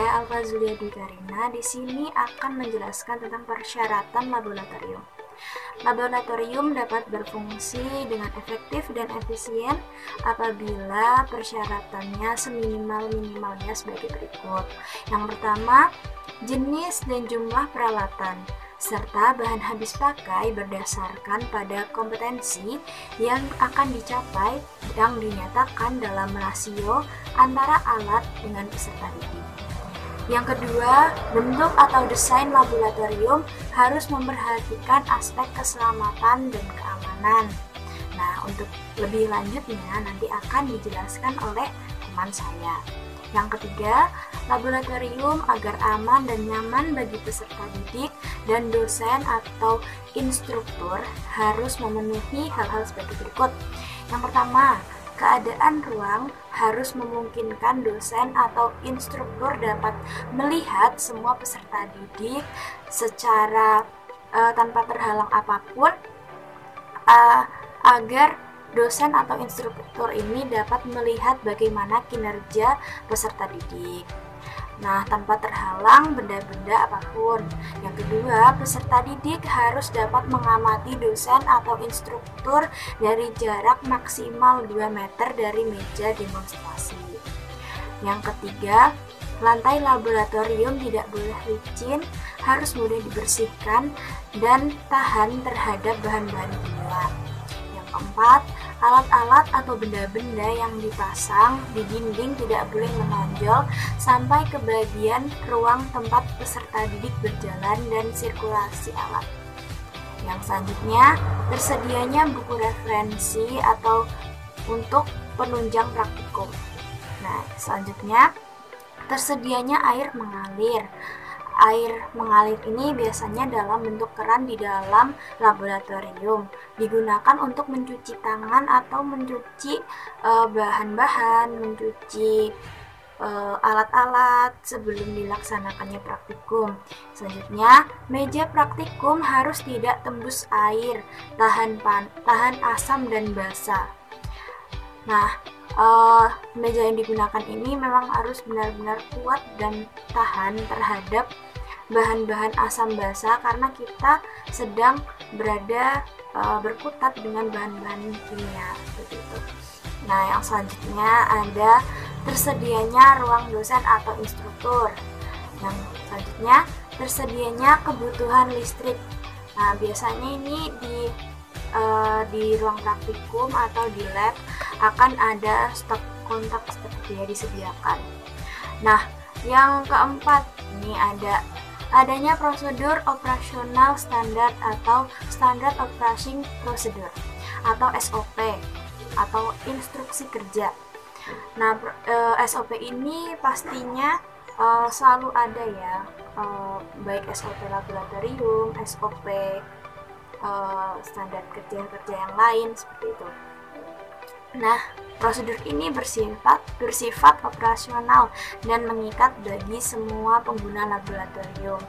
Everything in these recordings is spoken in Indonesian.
Saya Alfa Zulia Dwi Karina. Di sini akan menjelaskan tentang persyaratan laboratorium. Laboratorium dapat berfungsi dengan efektif dan efisien apabila persyaratannya seminimal-minimalnya sebagai berikut. Yang pertama, jenis dan jumlah peralatan serta bahan habis pakai berdasarkan pada kompetensi yang akan dicapai yang dinyatakan dalam rasio antara alat dengan peserta didik. Yang kedua, bentuk atau desain laboratorium harus memperhatikan aspek keselamatan dan keamanan. Nah, untuk lebih lanjutnya nanti akan dijelaskan oleh teman saya. Yang ketiga, laboratorium agar aman dan nyaman bagi peserta didik dan dosen atau instruktur harus memenuhi hal-hal sebagai berikut. Yang pertama, keadaan ruang harus memungkinkan dosen atau instruktur dapat melihat semua peserta didik secara tanpa terhalang apapun, agar dosen atau instruktur ini dapat melihat bagaimana kinerja peserta didik. Nah, tanpa terhalang benda-benda apapun. Yang kedua, peserta didik harus dapat mengamati dosen atau instruktur dari jarak maksimal 2 meter dari meja demonstrasi. Yang ketiga, lantai laboratorium tidak boleh licin, harus mudah dibersihkan dan tahan terhadap bahan-bahan kimia. Yang keempat, alat-alat atau benda-benda yang dipasang di dinding tidak boleh menonjol sampai ke bagian ruang tempat peserta didik berjalan dan sirkulasi alat. Yang selanjutnya, tersedianya buku referensi atau untuk penunjang praktikum. Nah, selanjutnya, tersedianya air mengalir. Air mengalir ini biasanya dalam bentuk keran di dalam laboratorium, digunakan untuk mencuci tangan atau mencuci bahan-bahan, mencuci alat-alat sebelum dilaksanakannya praktikum. Selanjutnya, meja praktikum harus tidak tembus air, tahan asam dan basa. Nah, meja yang digunakan ini memang harus benar-benar kuat dan tahan terhadap bahan-bahan asam basa karena kita sedang berkutat dengan bahan-bahan kimia seperti itu. Nah, yang selanjutnya ada tersedianya ruang dosen atau instruktur. Yang selanjutnya, tersedianya kebutuhan listrik. Nah, biasanya ini di ruang praktikum atau di lab akan ada stop kontak seperti yang disediakan. Nah, yang keempat ini adanya prosedur operasional standar atau standard operating procedure atau SOP atau instruksi kerja. Nah, SOP ini pastinya selalu ada ya, baik SOP laboratorium, SOP standar kerja yang lain seperti itu. Nah, prosedur ini bersifat operasional dan mengikat bagi semua pengguna laboratorium.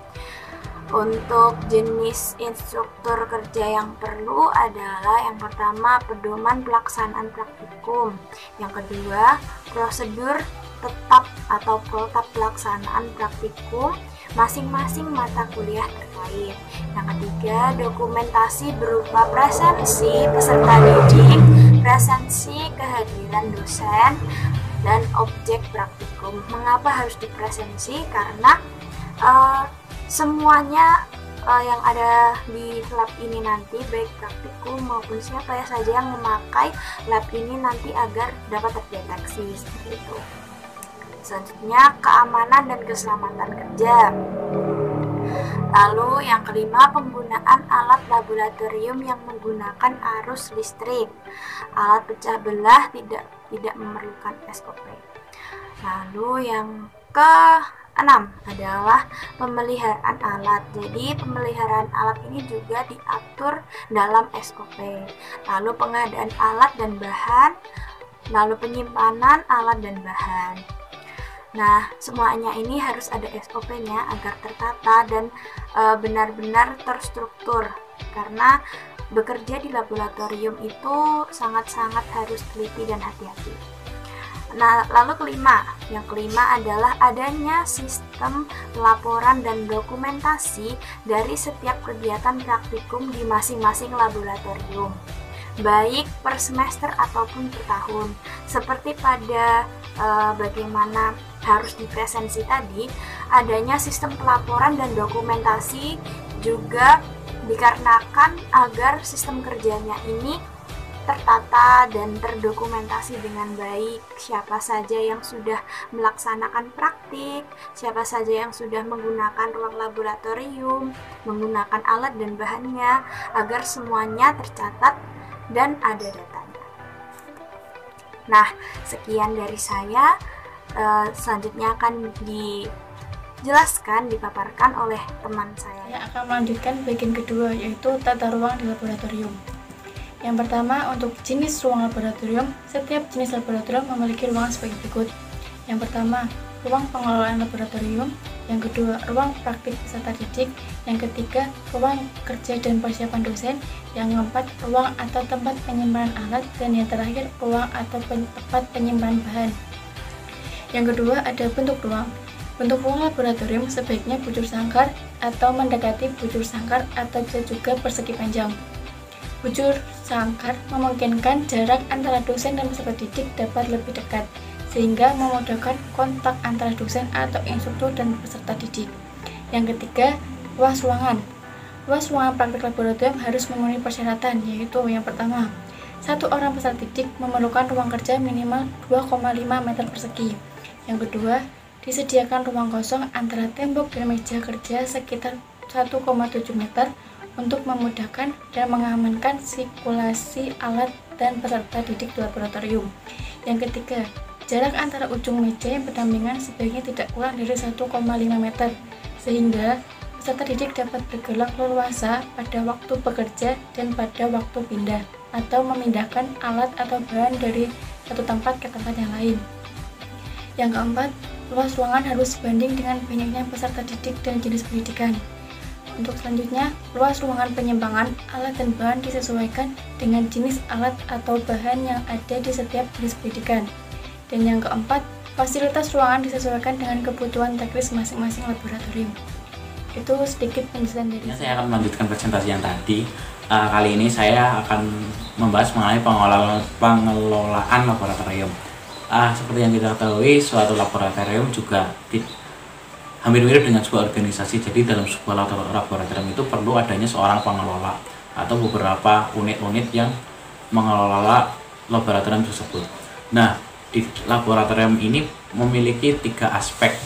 Untuk jenis instruktur kerja yang perlu adalah yang pertama, pedoman pelaksanaan praktikum. Yang kedua, prosedur tetap atau protap pelaksanaan praktikum masing-masing mata kuliah terkait. Yang ketiga, dokumentasi berupa presensi peserta didik, presensi kehadiran dosen, dan objek praktikum. Mengapa harus dipresensi? Karena semuanya yang ada di lab ini nanti, baik praktikum maupun siapa saja yang memakai lab ini nanti agar dapat terdeteksi seperti itu. Selanjutnya, keamanan dan keselamatan kerja. Lalu yang kelima, penggunaan alat laboratorium yang menggunakan arus listrik. Alat pecah belah tidak memerlukan SOP. Lalu yang keenam adalah pemeliharaan alat. Jadi pemeliharaan alat ini juga diatur dalam SOP. Lalu pengadaan alat dan bahan, lalu penyimpanan alat dan bahan. Nah, semuanya ini harus ada SOP-nya agar tertata dan benar-benar terstruktur. Karena bekerja di laboratorium itu sangat-sangat harus teliti dan hati-hati. Nah, lalu yang kelima adalah adanya sistem laporan dan dokumentasi dari setiap kegiatan praktikum di masing-masing laboratorium, baik per semester ataupun per tahun. Seperti pada bagaimana harus dipresensi tadi, adanya sistem pelaporan dan dokumentasi juga dikarenakan agar sistem kerjanya ini tertata dan terdokumentasi dengan baik, siapa saja yang sudah melaksanakan praktik, siapa saja yang sudah menggunakan ruang laboratorium, menggunakan alat dan bahannya, agar semuanya tercatat dan ada datanya. Nah, sekian dari saya. Selanjutnya akan dipaparkan oleh teman saya. Saya akan melanjutkan bagian kedua, yaitu tata ruang di laboratorium. Yang pertama, untuk jenis ruang laboratorium, setiap jenis laboratorium memiliki ruang sebagai berikut. Yang pertama, ruang pengelolaan laboratorium. Yang kedua, ruang praktik peserta didik. Yang ketiga, ruang kerja dan persiapan dosen. Yang keempat, ruang atau tempat penyimpanan alat. Dan yang terakhir, ruang atau tempat penyimpanan bahan. Yang kedua, ada bentuk ruang. Bentuk ruang laboratorium sebaiknya bujur sangkar atau mendekati bujur sangkar atau bisa juga persegi panjang. Bujur sangkar memungkinkan jarak antara dosen dan peserta didik dapat lebih dekat, sehingga memudahkan kontak antara dosen atau instruktur dan peserta didik. Yang ketiga, luas ruangan. Luas ruangan praktik laboratorium harus memenuhi persyaratan, yaitu yang pertama, satu orang peserta didik memerlukan ruang kerja minimal 2,5 meter persegi. Yang kedua, disediakan ruang kosong antara tembok dan meja kerja sekitar 1,7 meter untuk memudahkan dan mengamankan sirkulasi alat dan peserta didik di laboratorium. Yang ketiga, jarak antara ujung meja yang berdampingan sebaiknya tidak kurang dari 1,5 meter, sehingga peserta didik dapat bergerak leluasa pada waktu bekerja dan pada waktu pindah, atau memindahkan alat atau bahan dari satu tempat ke tempat yang lain. Yang keempat, luas ruangan harus sebanding dengan banyaknya peserta didik dan jenis pendidikan. Untuk selanjutnya, luas ruangan penyimpangan alat dan bahan disesuaikan dengan jenis alat atau bahan yang ada di setiap jenis pendidikan. Dan yang keempat, fasilitas ruangan disesuaikan dengan kebutuhan teknis masing-masing laboratorium. Itu sedikit penjelasan dari saya. Akan melanjutkan presentasi yang tadi. Kali ini saya akan membahas mengenai pengelolaan laboratorium. Seperti yang kita ketahui, suatu laboratorium juga hampir mirip dengan sebuah organisasi. Jadi dalam sebuah laboratorium itu perlu adanya seorang pengelola atau beberapa unit-unit yang mengelola laboratorium tersebut. Nah, di laboratorium ini memiliki tiga aspek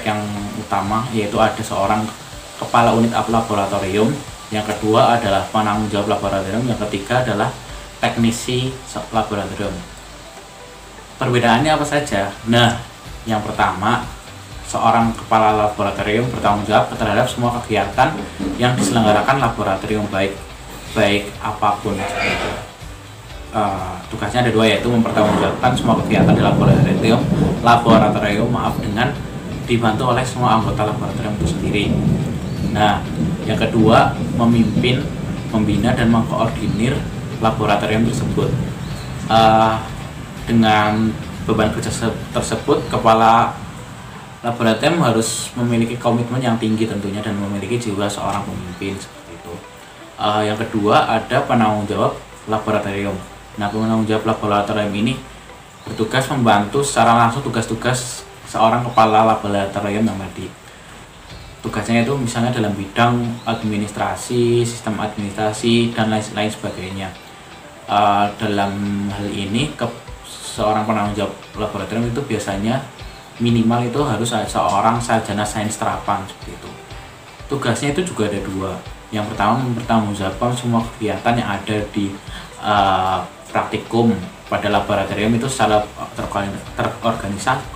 yang utama, yaitu ada seorang kepala unit laboratorium, yang kedua adalah penanggung jawab laboratorium, yang ketiga adalah teknisi laboratorium. Perbedaannya apa saja? Nah, yang pertama, seorang kepala laboratorium bertanggung jawab terhadap semua kegiatan yang diselenggarakan laboratorium, baik apapun itu. Tugasnya ada dua, yaitu mempertanggungjawabkan semua kegiatan di laboratorium dengan dibantu oleh semua anggota laboratorium itu sendiri. Nah, yang kedua, memimpin, membina dan mengkoordinir laboratorium tersebut. Dengan beban kerja tersebut, kepala laboratorium harus memiliki komitmen yang tinggi tentunya dan memiliki jiwa seorang pemimpin, seperti itu. Yang kedua, ada penanggung jawab laboratorium. Nah, penanggung jawab laboratorium ini bertugas membantu secara langsung tugas-tugas seorang kepala laboratorium yang tadi. Tugasnya itu misalnya dalam bidang administrasi, sistem administrasi, dan lain sebagainya. Dalam hal ini, seorang penanggung jawab laboratorium itu biasanya minimal itu harus seorang sarjana sains terapan, seperti itu. Tugasnya itu juga ada dua. Yang pertama, mempertanggungjawabkan semua kegiatan yang ada di praktikum pada laboratorium itu secara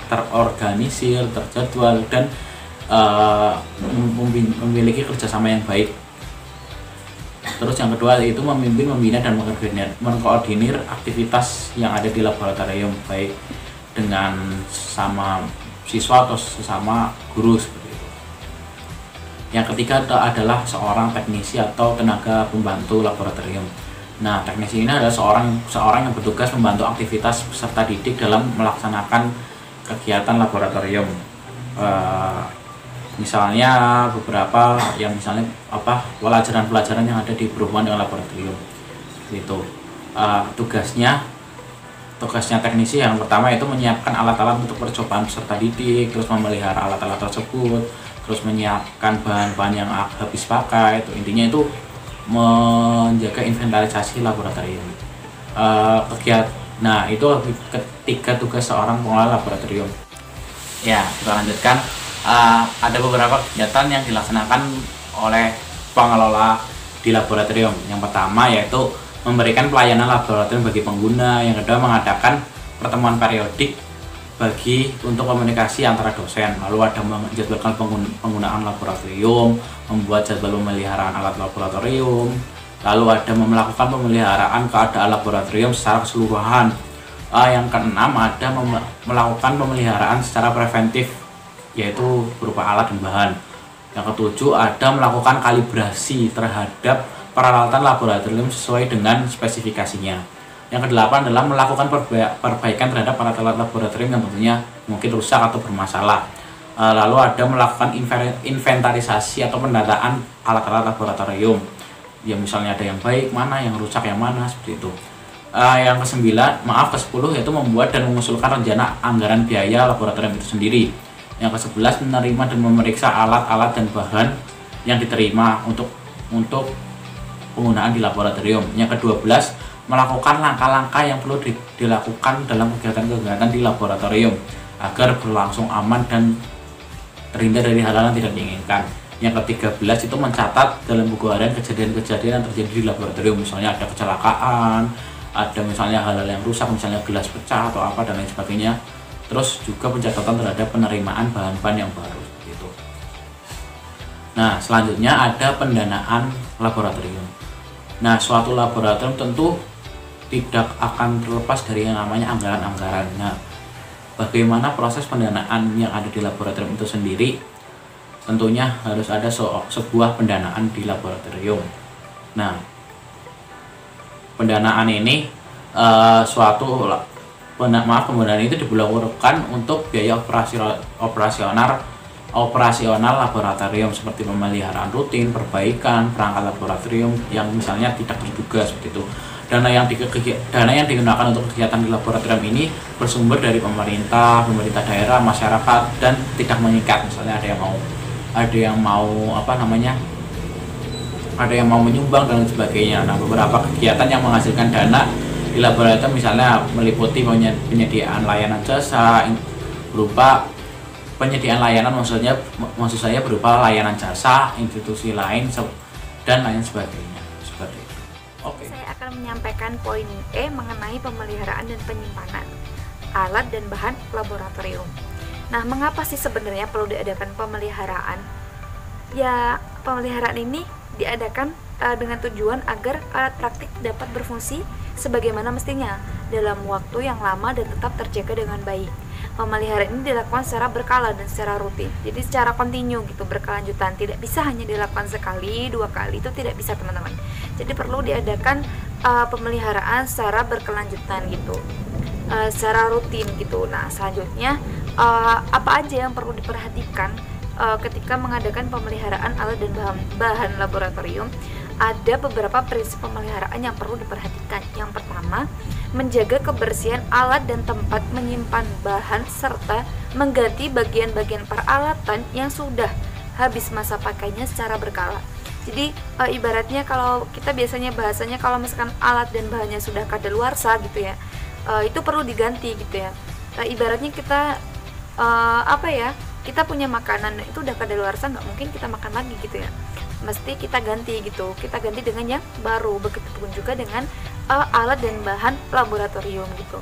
terorganisir, terjadwal, dan memiliki kerjasama yang baik. Terus yang kedua yaitu memimpin, membina, dan mengkoordinir aktivitas yang ada di laboratorium, baik dengan sesama siswa atau sesama guru, seperti itu. Yang ketiga adalah seorang teknisi atau tenaga pembantu laboratorium. Nah, teknisi ini adalah seorang yang bertugas membantu aktivitas peserta didik dalam melaksanakan kegiatan laboratorium. Misalnya beberapa yang misalnya pelajaran-pelajaran yang ada di berhubungan dengan laboratorium. Itu tugasnya teknisi yang pertama itu menyiapkan alat-alat untuk percobaan peserta didik, terus memelihara alat-alat tersebut, terus menyiapkan bahan-bahan yang habis pakai. Itu intinya itu menjaga inventarisasi laboratorium. Nah, itu ketiga tugas seorang pengelola laboratorium. Ya, kita lanjutkan. Ada beberapa kegiatan yang dilaksanakan oleh pengelola di laboratorium. Yang pertama yaitu memberikan pelayanan laboratorium bagi pengguna. Yang kedua, mengadakan pertemuan periodik untuk komunikasi antara dosen. Lalu ada menjadwalkan penggunaan laboratorium, membuat jadwal pemeliharaan alat laboratorium. Lalu ada melakukan pemeliharaan keadaan laboratorium secara keseluruhan. Yang keenam, ada melakukan pemeliharaan secara preventif, yaitu berupa alat dan bahan. Yang ketujuh, ada melakukan kalibrasi terhadap peralatan laboratorium sesuai dengan spesifikasinya. Yang kedelapan adalah melakukan perbaikan terhadap alat-alat laboratorium yang tentunya mungkin rusak atau bermasalah. Lalu ada melakukan inventarisasi atau pendataan alat-alat laboratorium. Ya, misalnya ada yang baik mana, yang rusak yang mana, seperti itu. Yang ke-10 yaitu membuat dan mengusulkan rencana anggaran biaya laboratorium itu sendiri. Yang ke-11 menerima dan memeriksa alat-alat dan bahan yang diterima untuk penggunaan di laboratorium. Yang ke-12 melakukan langkah-langkah yang perlu dilakukan dalam kegiatan-kegiatan di laboratorium agar berlangsung aman dan terhindar dari hal-hal yang tidak diinginkan. Yang ke-13 itu mencatat dalam buku harian kejadian-kejadian yang terjadi di laboratorium. Misalnya ada kecelakaan, ada misalnya hal-hal yang rusak, misalnya gelas pecah atau apa dan lain sebagainya. Terus juga pencatatan terhadap penerimaan bahan-bahan yang baru gitu. Nah, selanjutnya ada pendanaan laboratorium. Nah, suatu laboratorium tentu tidak akan terlepas dari yang namanya anggaran-anggaran. Nah, bagaimana proses pendanaan yang ada di laboratorium itu sendiri? Tentunya harus ada sebuah pendanaan di laboratorium. Nah, pendanaan ini pendanaan itu diperlukan untuk biaya operasional laboratorium seperti pemeliharaan rutin, perbaikan perangkat laboratorium yang misalnya tidak terduga seperti itu. Dana yang digunakan untuk kegiatan di laboratorium ini bersumber dari pemerintah daerah, masyarakat, dan tidak mengikat. Misalnya ada yang mau menyumbang dan sebagainya. Nah, beberapa kegiatan yang menghasilkan dana di laboratorium misalnya meliputi penyediaan layanan jasa berupa penyediaan layanan maksud saya berupa layanan jasa institusi lain dan lain sebagainya seperti itu. Oke. Saya akan menyampaikan poin E mengenai pemeliharaan dan penyimpanan alat dan bahan laboratorium. Nah, mengapa sih sebenarnya perlu diadakan pemeliharaan? Ya, pemeliharaan ini diadakan dengan tujuan agar alat praktik dapat berfungsi sebagaimana mestinya dalam waktu yang lama dan tetap terjaga dengan baik. Pemeliharaan ini dilakukan secara berkala dan secara rutin, jadi secara kontinu gitu, berkelanjutan. Tidak bisa hanya dilakukan sekali, 2 kali, itu tidak bisa teman-teman. Jadi perlu diadakan pemeliharaan secara berkelanjutan gitu, secara rutin gitu. Nah, selanjutnya apa aja yang perlu diperhatikan ketika mengadakan pemeliharaan alat dan bahan laboratorium? Ada beberapa prinsip pemeliharaan yang perlu diperhatikan. Yang pertama, menjaga kebersihan alat dan tempat menyimpan bahan serta mengganti bagian-bagian peralatan yang sudah habis masa pakainya secara berkala. Jadi ibaratnya kalau kita biasanya bahasanya kalau misalkan alat dan bahannya sudah kadaluarsa gitu ya, itu perlu diganti gitu ya. Ibaratnya kita kita punya makanan itu udah kadaluarsa, nggak mungkin kita makan lagi gitu ya, mesti kita ganti gitu, kita ganti dengan yang baru. Begitupun juga dengan alat dan bahan laboratorium gitu.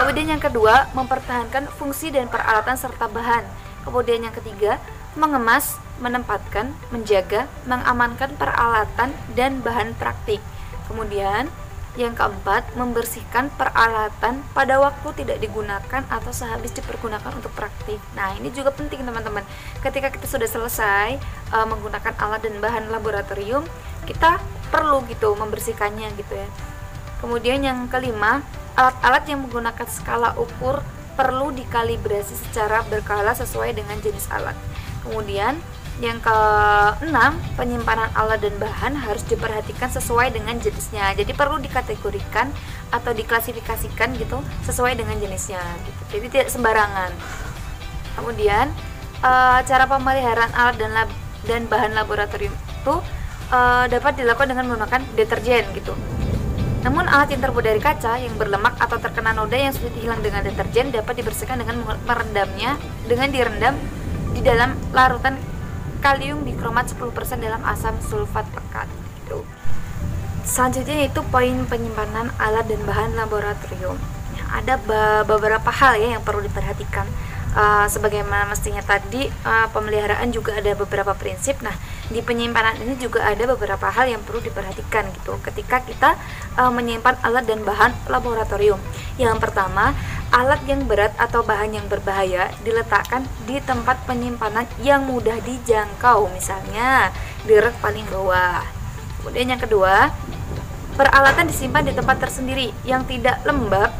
Kemudian yang kedua, mempertahankan fungsi dan peralatan serta bahan. Kemudian yang ketiga, mengemas, menempatkan, menjaga, mengamankan peralatan dan bahan praktik. Kemudian yang keempat, membersihkan peralatan pada waktu tidak digunakan atau sehabis dipergunakan untuk praktik. Nah, ini juga penting teman-teman. Ketika kita sudah selesai menggunakan alat dan bahan laboratorium, kita perlu gitu membersihkannya gitu ya. Kemudian yang kelima, alat-alat yang menggunakan skala ukur perlu dikalibrasi secara berkala sesuai dengan jenis alat. Kemudian yang keenam, penyimpanan alat dan bahan harus diperhatikan sesuai dengan jenisnya. Jadi perlu dikategorikan atau diklasifikasikan gitu sesuai dengan jenisnya gitu. Jadi tidak sembarangan. Kemudian cara pemeliharaan alat dan bahan laboratorium itu dapat dilakukan dengan menggunakan deterjen gitu. Namun alat yang terbuat dari kaca yang berlemak atau terkena noda yang sulit hilang dengan deterjen dapat dibersihkan dengan direndam di dalam larutan kalium dikromat 10% dalam asam sulfat pekat gitu. Selanjutnya yaitu poin penyimpanan alat dan bahan laboratorium. Ada beberapa hal ya yang perlu diperhatikan. Sebagaimana mestinya tadi, pemeliharaan juga ada beberapa prinsip. Nah, di penyimpanan ini juga ada beberapa hal yang perlu diperhatikan gitu ketika kita menyimpan alat dan bahan laboratorium. Yang pertama, alat yang berat atau bahan yang berbahaya diletakkan di tempat penyimpanan yang mudah dijangkau, misalnya di rak paling bawah. Kemudian yang kedua, peralatan disimpan di tempat tersendiri yang tidak lembab,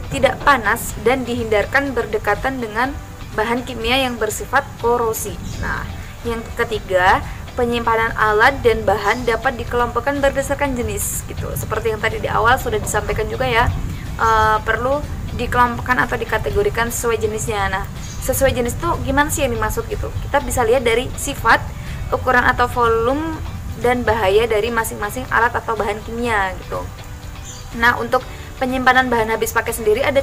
tidak panas, dan dihindarkan berdekatan dengan bahan kimia yang bersifat korosi. Nah, yang ketiga, penyimpanan alat dan bahan dapat dikelompokkan berdasarkan jenis gitu. Seperti yang tadi di awal sudah disampaikan juga ya, perlu dikelompokkan atau dikategorikan sesuai jenisnya. Nah, sesuai jenis itu gimana sih yang dimaksud gitu? Kita bisa lihat dari sifat, ukuran atau volume dan bahaya dari masing-masing alat atau bahan kimia gitu. Nah, untuk penyimpanan bahan habis pakai sendiri ada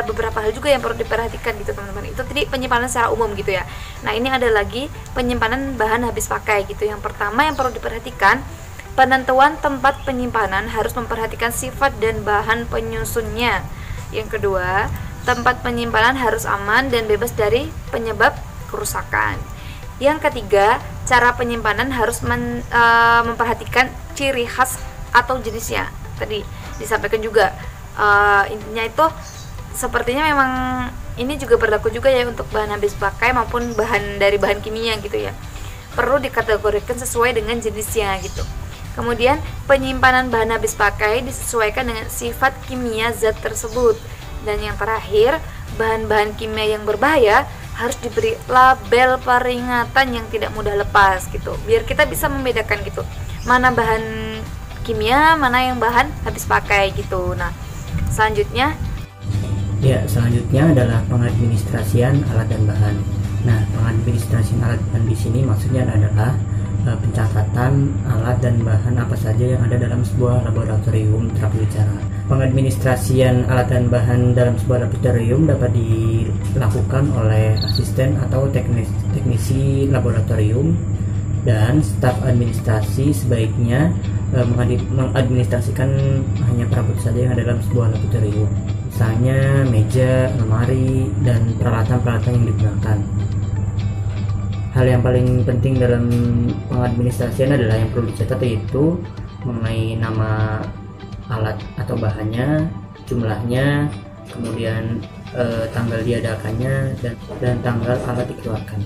beberapa hal juga yang perlu diperhatikan gitu teman-teman. Itu tadi penyimpanan secara umum gitu ya. Nah, ini ada lagi penyimpanan bahan habis pakai gitu. Yang pertama yang perlu diperhatikan, penentuan tempat penyimpanan harus memperhatikan sifat dan bahan penyusunnya. Yang kedua, tempat penyimpanan harus aman dan bebas dari penyebab kerusakan. Yang ketiga, cara penyimpanan harus memperhatikan ciri khas atau jenisnya. Tadi disampaikan juga, intinya itu sepertinya memang ini juga berlaku juga ya untuk bahan habis pakai maupun bahan kimia gitu ya. Perlu dikategorikan sesuai dengan jenisnya gitu. Kemudian penyimpanan bahan habis pakai disesuaikan dengan sifat kimia zat tersebut. Dan yang terakhir, bahan-bahan kimia yang berbahaya harus diberi label peringatan yang tidak mudah lepas gitu. Biar kita bisa membedakan gitu, mana bahan kimia, mana yang bahan habis pakai gitu. Nah, selanjutnya adalah pengadministrasian alat dan bahan. Nah, pengadministrasian alat dan di sini maksudnya adalah pencatatan alat dan bahan apa saja yang ada dalam sebuah laboratorium terapi bicara. Pengadministrasian alat dan bahan dalam sebuah laboratorium dapat dilakukan oleh asisten atau teknisi laboratorium, dan staf administrasi sebaiknya mengadministrasikan hanya perabot saja yang ada dalam sebuah laboratorium, misalnya meja, lemari, dan peralatan-peralatan yang digunakan. Hal yang paling penting dalam pengadministrasian adalah yang perlu dicatat, yaitu mengenai nama alat atau bahannya, jumlahnya, kemudian tanggal diadakannya, dan tanggal alat dikeluarkan.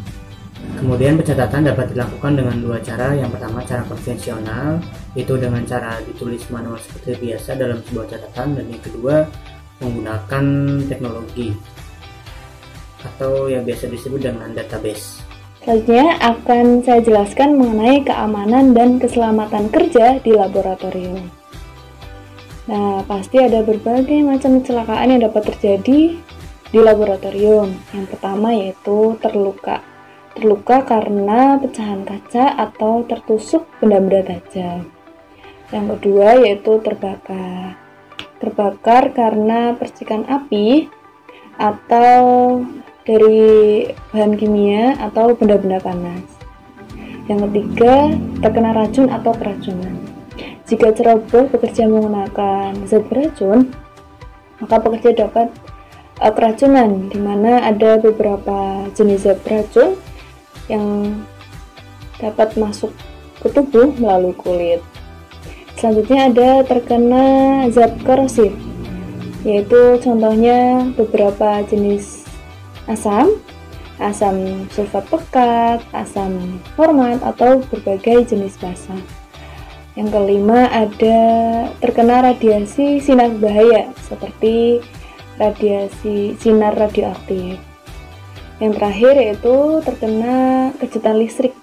Kemudian pencatatan dapat dilakukan dengan dua cara. Yang pertama, cara konvensional, itu dengan cara ditulis manual seperti biasa dalam sebuah catatan, dan yang kedua menggunakan teknologi atau yang biasa disebut dengan database. Selanjutnya akan saya jelaskan mengenai keamanan dan keselamatan kerja di laboratorium. Nah, pasti ada berbagai macam kecelakaan yang dapat terjadi di laboratorium. Yang pertama yaitu terluka. Terluka karena pecahan kaca atau tertusuk benda-benda tajam. Yang kedua yaitu terbakar. Terbakar karena percikan api atau dari bahan kimia atau benda-benda panas. Yang ketiga, terkena racun atau keracunan. Jika ceroboh bekerja menggunakan zat beracun, maka pekerja dapat keracunan, di mana ada beberapa jenis zat beracun yang dapat masuk ke tubuh melalui kulit. Selanjutnya ada terkena zat korosif, yaitu contohnya beberapa jenis asam sulfat pekat, asam format, atau berbagai jenis basa. Yang kelima, ada terkena radiasi sinar bahaya seperti radiasi sinar radioaktif. Yang terakhir yaitu terkena kejuthan listrik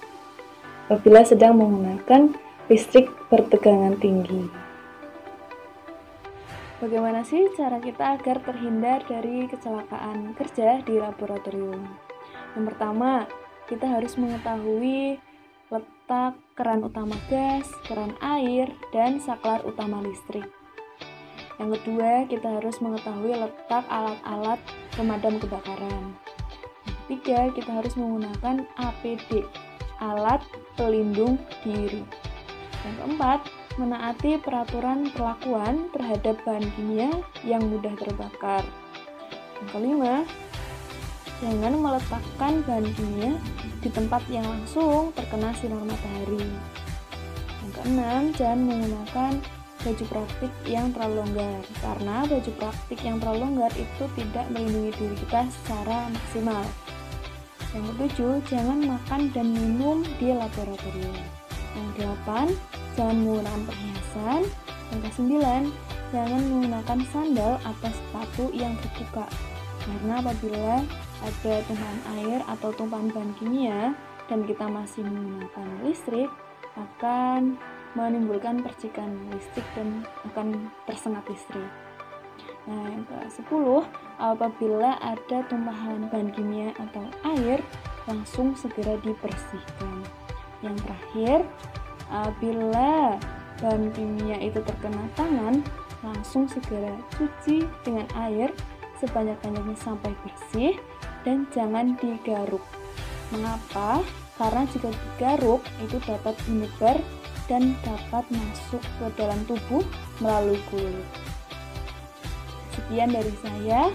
apabila sedang menggunakan listrik bertegangan tinggi. Bagaimana sih cara kita agar terhindar dari kecelakaan kerja di laboratorium? Yang pertama, kita harus mengetahui letak keran utama gas, keran air, dan saklar utama listrik. Yang kedua, kita harus mengetahui letak alat-alat pemadam kebakaran. Yang ketiga, kita harus menggunakan APD, alat pelindung diri. Yang keempat, menaati peraturan perlakuan terhadap bahan kimia yang mudah terbakar. Yang kelima, jangan meletakkan bahan kimia di tempat yang langsung terkena sinar matahari. Yang keenam, jangan menggunakan baju praktik yang terlalu longgar, karena baju praktik yang terlalu longgar itu tidak melindungi diri kita secara maksimal. Yang ketujuh, jangan makan dan minum di laboratorium. Yang delapan, jangan menggunakan perhiasan. Yang kesembilan, jangan menggunakan sandal atau sepatu yang terbuka, karena apabila ada tumpahan air atau tumpahan bahan kimia dan kita masih menggunakan listrik, akan menimbulkan percikan listrik dan akan tersengat listrik. Nah, yang ke-10, apabila ada tumpahan bahan kimia atau air, langsung segera dibersihkan. Yang terakhir, apabila bahan kimia itu terkena tangan, langsung segera cuci dengan air sebanyak-banyaknya sampai bersih dan jangan digaruk. Mengapa? Karena jika digaruk itu dapat menyebar dan dapat masuk ke dalam tubuh melalui kulit. Sekian dari saya.